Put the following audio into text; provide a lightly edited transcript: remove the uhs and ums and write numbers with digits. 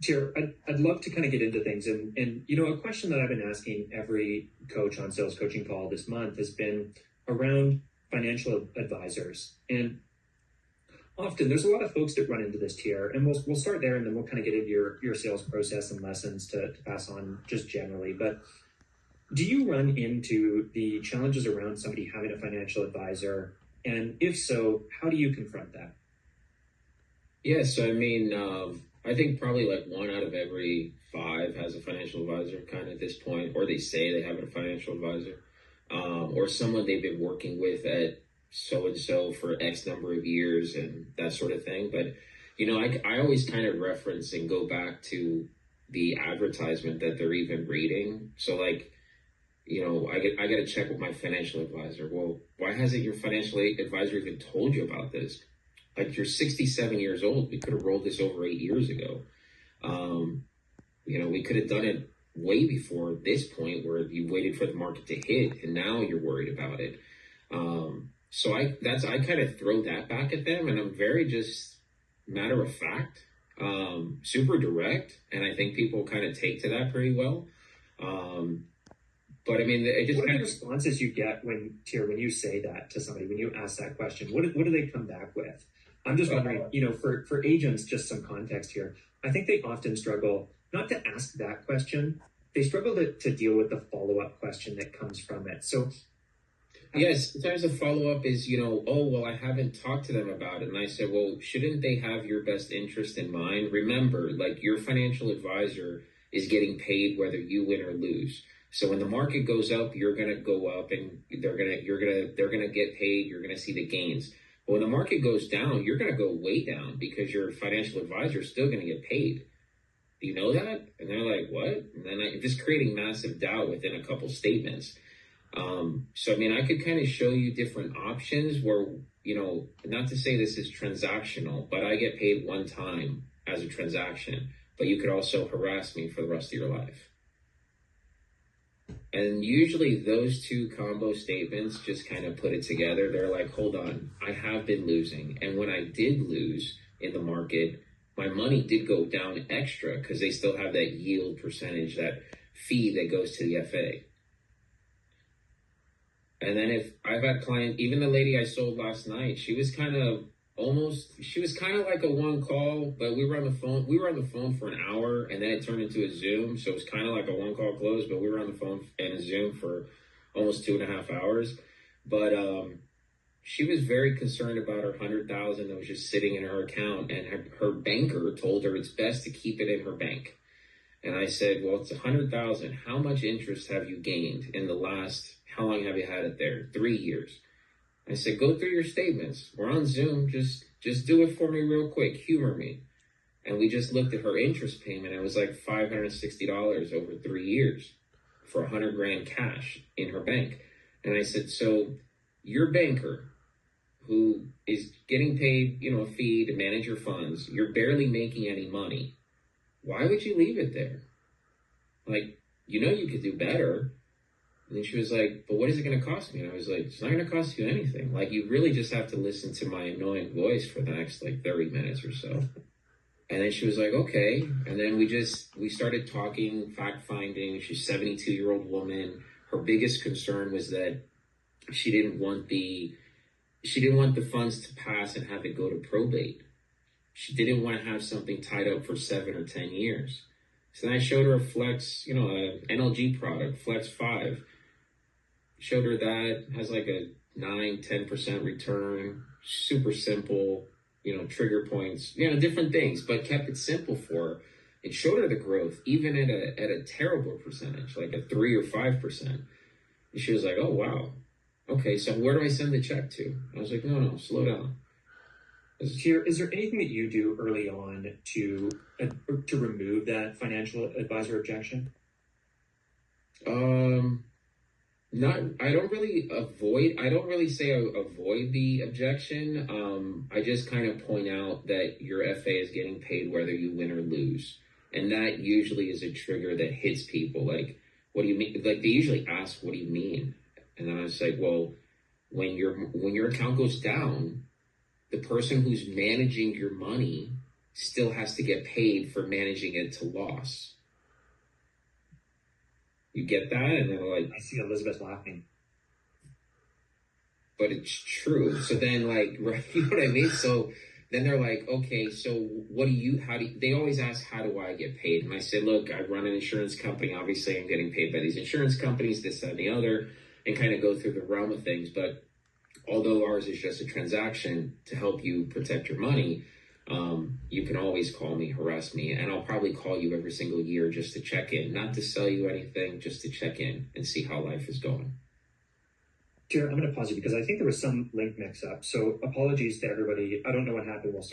Tier, I'd love to kind of get into things. And, a question that I've been asking every coach on Sales Coaching Call this month has been around financial advisors. And often there's a lot of folks that run into this tier, and we'll start there, and then we'll kind of get into your sales process and lessons to pass on just generally. But do you run into the challenges around somebody having a financial advisor? And if so, how do you confront that? Yes, I mean, I think probably like one out of every five has a financial advisor kind of at this point, or they say they have a financial advisor, or someone they've been working with at so and so for X number of years and that sort of thing. But, I always kind of reference and go back to the advertisement that they're even reading. So like, I get to check with my financial advisor. Well, why hasn't your financial advisor even told you about this? Like, you're 67 years old. We could have rolled this over 8 years ago. We could have done it way before this point where you waited for the market to hit and now you're worried about it. So I kind of throw that back at them, and I'm very just matter of fact, super direct. And I think people kind of take to that pretty well. But I mean, it just what are the responses you get when you say that to somebody, when you ask that question? What do they come back with? I'm just wondering, for agents, just some context here. I think they often struggle not to ask that question. They struggle to deal with the follow-up question that comes from it. So yes, sometimes the follow-up is, oh, well, I haven't talked to them about it. And I said, well, shouldn't they have your best interest in mind? Remember, like, your financial advisor is getting paid whether you win or lose. So when the market goes up, you're going to go up, and they're going to get paid. You're going to see the gains. But when the market goes down, you're going to go way down because your financial advisor is still going to get paid. Do you know that? And they're like, what? And then just creating massive doubt within a couple statements. So, I mean, I could kind of show you different options where, not to say this is transactional, but I get paid one time as a transaction, but you could also harass me for the rest of your life. And usually those two combo statements just kind of put it together. They're like, hold on, I have been losing. And when I did lose in the market, my money did go down extra because they still have that yield percentage, that fee that goes to the FA. And then if I've had clients, even the lady I sold last night, she was kind of like a one call, but we were on the phone for an hour, and then it turned into a Zoom. So it was kind of like a one call close, but we were on the phone and a Zoom for almost 2.5 hours. But she was very concerned about her 100,000 that was just sitting in her account, and her banker told her it's best to keep it in her bank. And I said, well, it's 100,000. How much interest have you gained in the last, how long have you had it there? 3 years. I said, go through your statements. We're on Zoom. Just do it for me real quick. Humor me. And we just looked at her interest payment. It was like $560 over 3 years for 100 grand cash in her bank. And I said, so your banker, who is getting paid, a fee to manage your funds, you're barely making any money. Why would you leave it there? Like, you could do better. And then she was like, but what is it going to cost me? And I was like, it's not going to cost you anything. Like, you really just have to listen to my annoying voice for the next 30 minutes or so. And then she was like, okay. And then we started talking, fact finding. She's a 72-year-old woman. Her biggest concern was that she didn't want the funds to pass and have it go to probate. She didn't want to have something tied up for 7 or 10 years. So then I showed her a Flex, a NLG product, Flex 5. Showed her that, has like a 9-10% return, super simple, trigger points, different things, but kept it simple for her. It showed her the growth, even at a terrible percentage, like a 3 or 5%. And she was like, oh, wow. Okay, so where do I send the check to? I was like, no, slow down. Is there anything that you do early on to remove that financial advisor objection? I don't really say avoid the objection. I just kind of point out that your FA is getting paid whether you win or lose. And that usually is a trigger that hits people. Like, what do you mean? Like, they usually ask, what do you mean? And then I was like, well, when your account goes down, the person who's managing your money still has to get paid for managing it to loss. You get that? And they're like, I see Elizabeth laughing. but it's true. So then, like, right, you know what I mean? So then they're like, okay, so they always ask, how do I get paid? And I said, look, I run an insurance company. Obviously, I'm getting paid by these insurance companies, this, that, and the other, and kind of go through the realm of things. But although ours is just a transaction to help you protect your money, you can always call me, harass me, and I'll probably call you every single year just to check in, not to sell you anything, just to check in and see how life is going. Jared, I'm going to pause you because I think there was some link mix up. So apologies to everybody. I don't know what happened. We'll start.